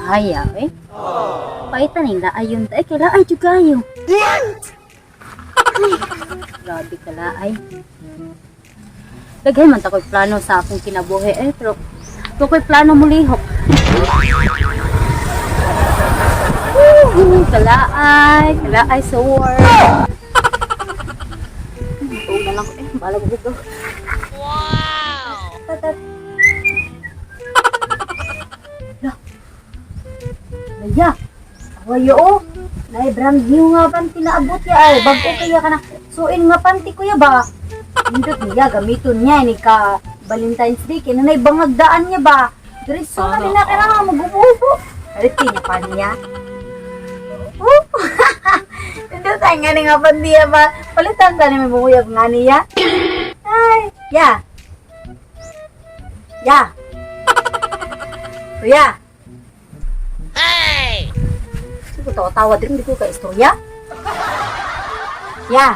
Ayaw eh. Paitan yung laay yun. Ay, kailaay juga yun. Ay, grabe ka laay. Daghay man tako'y plano sa akong kinabuhi eh. Pero tako'y plano mulihok. Kalaay. Kalaay sa war. Oo na lang ko eh. Bahala ko dito. Wow! Tatat. Aya, awayo o. Nay brand new nga panty na abot ya ay. Bago kaya ka na suin nga panty kuya ba? Hindot niya, gamiton niya. Ini ka Valentine's Day. Kinanay bangagdaan niya ba? Diriso na nila ka na magububo. Ariti niya pa niya. Hindot ay nga nga panty ya ba? Palitan ka ni may bumuyag nga niya. Ay, ya. Ya. Kuya. Ko tawa din di ko ka istorya. Ya.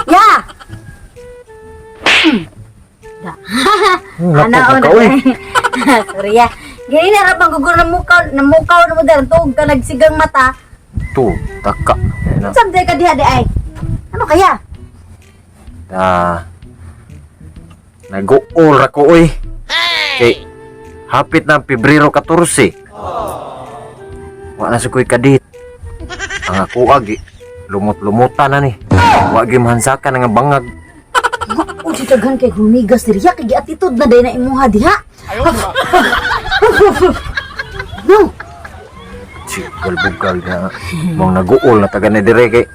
Ya. Da. Ana on. Sorry ya. Gani na ra bang gugur na mukaw na mo dar tug ka nagsigang mata. Tu, taka. Samday ka diha di ay. Ano kaya? Nag-uol ra ko oy. Kay hapit na Pebrero 14. Wa na sa ko'y kadit. Ang ako agi, lumot-lumutan na ni. Wa gyud mahansakan nga bangag. O di daghan kay humigas diriya kay attitude na day na imuha diha. No. Si bugal na. Mong nag-uol na taga ni dire kay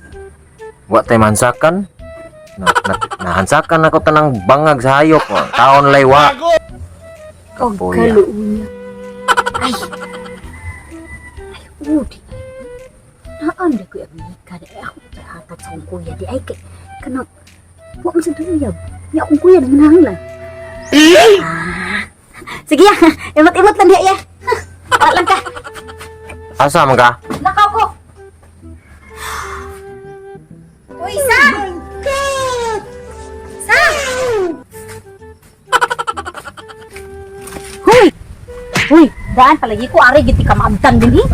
wa tay mahansakan. Nahansakan ako tanang bangag sa hayop. Taon lay wa. Kapoya. Kaluunya. Ay. Ay, udi. Naan na kuya Mika. Ay, ako pa atat sa akong kuya. Di ay, kanang, huwag mo sa tuyab. Di akong kuya, namanahang lang. Sige ya, imot-imot lang di ay. Para lang ka. Asa man ka? Nakaw ko. Uy, Sam! Sam! Uy, daan palagi ko ari giti ka maabtan din eh.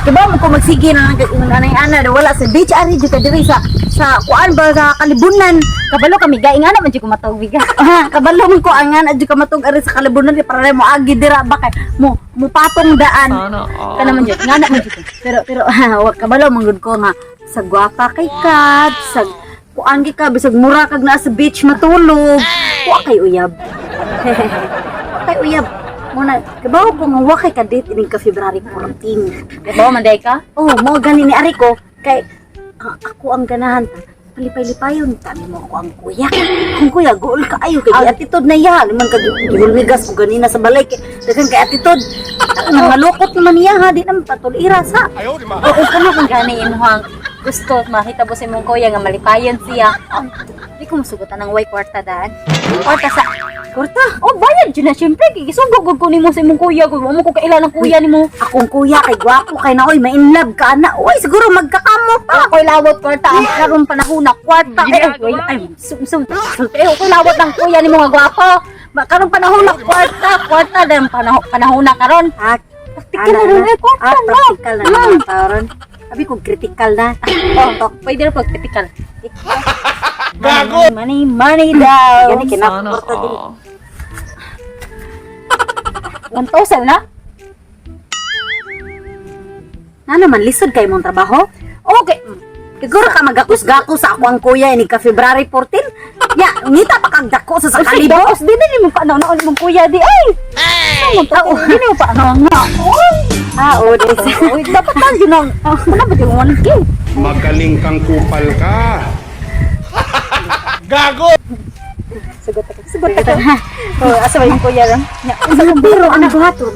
Diba mo ko magsige na nanay-ana wala sa beach ari jud ka diri sa kuan ba sa kalibunan. Kabalo kami gaing ana man jud ko matawig. Kabalo man ko angan jud ka matug ari sa kalibunan para mo agi dira ba kay mo patong daan. Kana man jud ngana man jud. Pero kabalo man gud ko nga sa gwapa kay kat sa kuan gi ka bisag mura kag naa sa beach matulog. Wa kay uyab. Wa kay uyab. Muna, kabaw ko nga wakay ka date ining ka February 14. Kabaw man day ka? Oh, mo gani ni ari ko kay ako ang ganahan ta. Palipay-lipayon tami mo ako ang kuya. Ang kuya gool ka ayo kay attitude na ya, liman ka gihulmigas ko ganina sa balay kay dagan kay attitude. Nang malukot naman niya ha, di naman patulira sa. Ayo di ma. Kung kuno kung gani imuhang gusto makita mo si mong kuya nga malipayon siya. Di ko masugutan ng way kwarta daan. Kwarta sa kwarta? Oh, bayad dyan na siyempre. Gisugog ko ni mo sa imong kuya. Kung mo ko kailan ng kuya ni mo. Akong kuya kay gwapo kay na oy, ma-inlove ka na. Uy, siguro magkakamot pa. Ako'y lawot kwarta. Ang karong panahon na kwarta. Ay, ako'y lawot ng kuya ni mo nga gwapo. Karong panahon na kwarta. Kwarta dahil panahon na karon. Praktikal na rin kwarta na. Praktikal na rin karon. Sabi kong critical na. Oh, pwede na pag critical. Gago! Money daw. Gani kinaporta din. 1,000 na? Na naman, lisod kayo mong trabaho? Okay. Siguro ka magakus-gakus sa ako ang kuya ini ka February 14. Ya, ngita pa kag dako sa sakalibo. Dakos din mo pa na mong kuya di ay. Ay, tao din mo pa na nga. O des. Uy, dapat lang yun ang. Ano ba yung 1K? Magaling kang kupal ka. Gago! Sugot ka. Oh, asa ba yung kuya ron? Pero ang buhaton.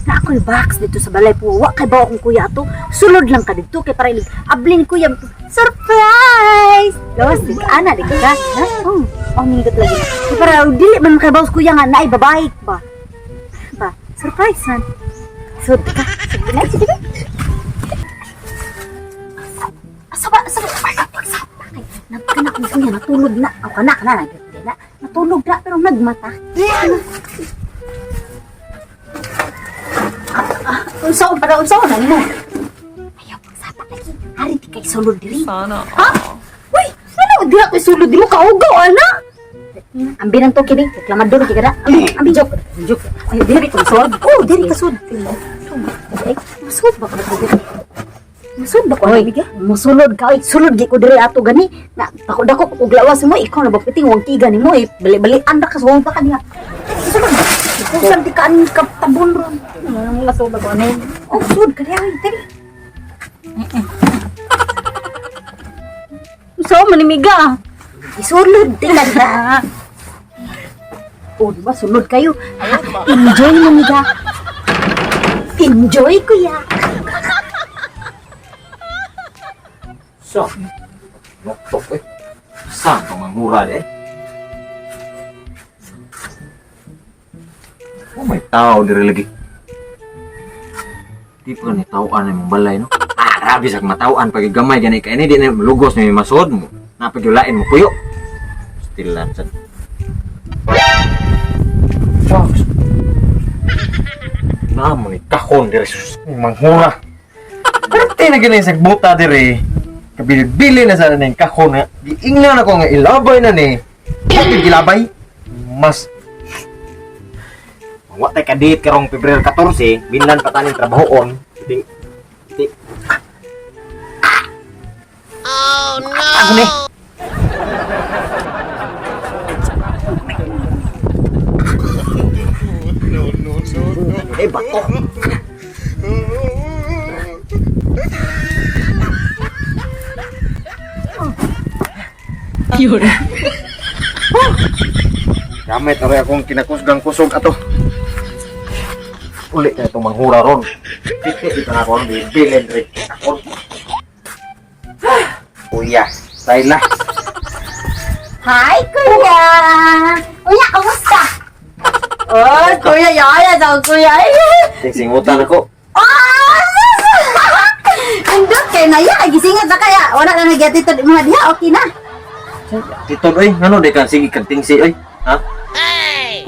Na ako'y box dito sa balay po. Wa kay ba akong kuya ato? Sulod lang ka dito kay para ilig. Ablin kuya. Surprise! Lawas di ka ana di ka. Ha? Oh, mingot lagi. Para dili man kay ba kuya nga naay babae ba? Ba, surprise man. So, ka. Sige ka. Asa ba? Nagkanak mo kuya, natulog na. O, kanak na. Natulog na, pero nagmata. Unsaon para unsaon na mo. Ayaw pagsapa lagi. Hari di kay sulod diri. Sana. Ha? Uy, ano di ako sulod di mo kaugaw ana? Ambi nang to kini, reklamador kay kada. Ambi joke. Joke. Ay diri ko sulod. Oh, diri ka sulod. Ay, masud ba ko diri? Masud ba ko biga? Musulod ka, sulod gi ko diri ato gani. Na dako og lawas mo ikaw na bapiting wang kiga nimo bali-bali anda ka sulod ka niya. Sulod. Kusang di ka ang tabon ron. Ano nga sulod ko ani? Oh, sulod ka diya, diri. So, manimiga. Isulod, tingnan na. O, diba, sulod kayo. Enjoy, manimiga. Enjoy, kuya. So, noktok eh. Saan ka mangura eh? Oh, may tao diri lagi. Di pa ni tawaan ay mong balay, no? Grabe sa matawan pag gamay ganay kay ini di na lugos ni masod mo. Napagyulain mo kuyo. Stilan sa. Shucks. Namo ni kahon diri sus manghura. Pati na ganay sa buta diri. Kabili-bili na sana ning kahon nga. Giingnan ako nga ilabay na ni. Bakit gilabay? Mas wa tay kadit karong Pebrero 14, binlan pa taning trabahoon. Di Oh no! Ako ni. Eh, bato. Yun. Gamit na rin akong kinakusgang-kusog ato. Uli na itong manghura ron. Piti ito na akong bibilin rin. Akon. Kuya, style na. Hi, kuya. Kuya, kamusta? Oh, kuya, yaya daw, kuya. Singsingutan ako. Indot kay na ya, gisingat na kaya. Wala na nagyatito di mga diha, okay na. Tito, oy, ano di ka sige kantingsi, oy. Ha?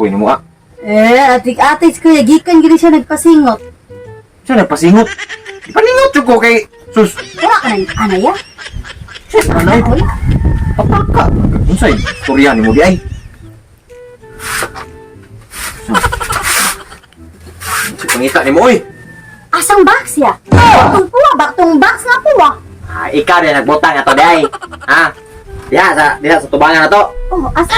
Uy, mo ah. Atik-atik kuya, gikan gini siya nagpasingot. Siya nagpasingot. Ipaningot ko kay sus. Wala ka na anaya? Sus, anay. Papaka. Unsay, storya ni mo di ay. Si pangita ni mo, oy. Asang box ya? Baktong puwa, baktong box nga puwa. Ah, ikaw din nagbutang ato di ay. Ha? Diha sa tubangan na to. Oh, asa?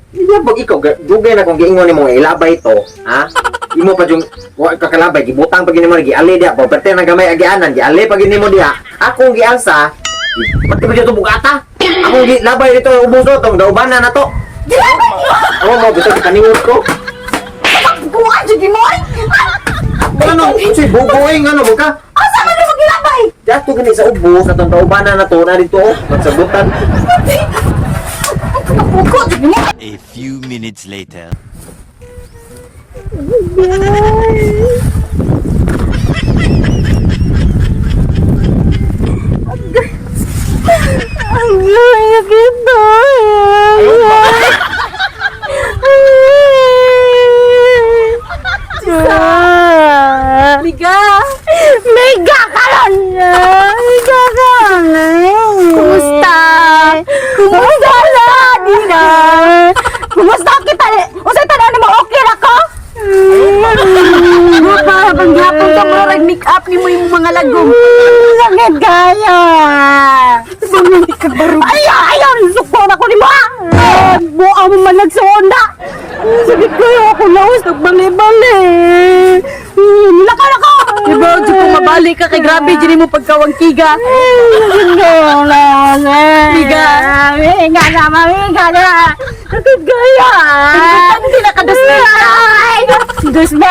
Iya pag ikaw dugay na kung giingon nimo nga ilabay to, ha? Imo pa yung wa ka kalabay gibutang pag nimo giali dia, property na gamay agianan, giali pag nimo diha. Akong gialsa, pati ba dito bugata? Akong gilabay dito ubos to, tong daubanan na to. Oh, mo gusto ka kaningot ko. Buwa jud mo ay. Ano, si bubuing ano mo ka? Asa man mo gilabay? Dato gani sa ubos na tong daubanan na to na dito, magsabutan. Puko jud mo. A few minutes later. Ang gaya kita. Mega! Mega ka lang na! Mega ka lang! Kumusta? Kumusta na? Dina? Kumusta kita? Usay tanan mo okay ra ka? Para bang gapon ka mo make up ni mo yung mga lagom. Langit gaya. Bang hindi ka baro. Ayaw! Suko na ko ni mo! Buha mo man nagsuonda! Sakit kayo ako laos, nagbali-bali. Laka! Diba, di ko mabali ka kay grabe, dyan mo pagkawang kiga. Kiga. Miga na. Sakit gaya. Hindi na kadasli. Dusme.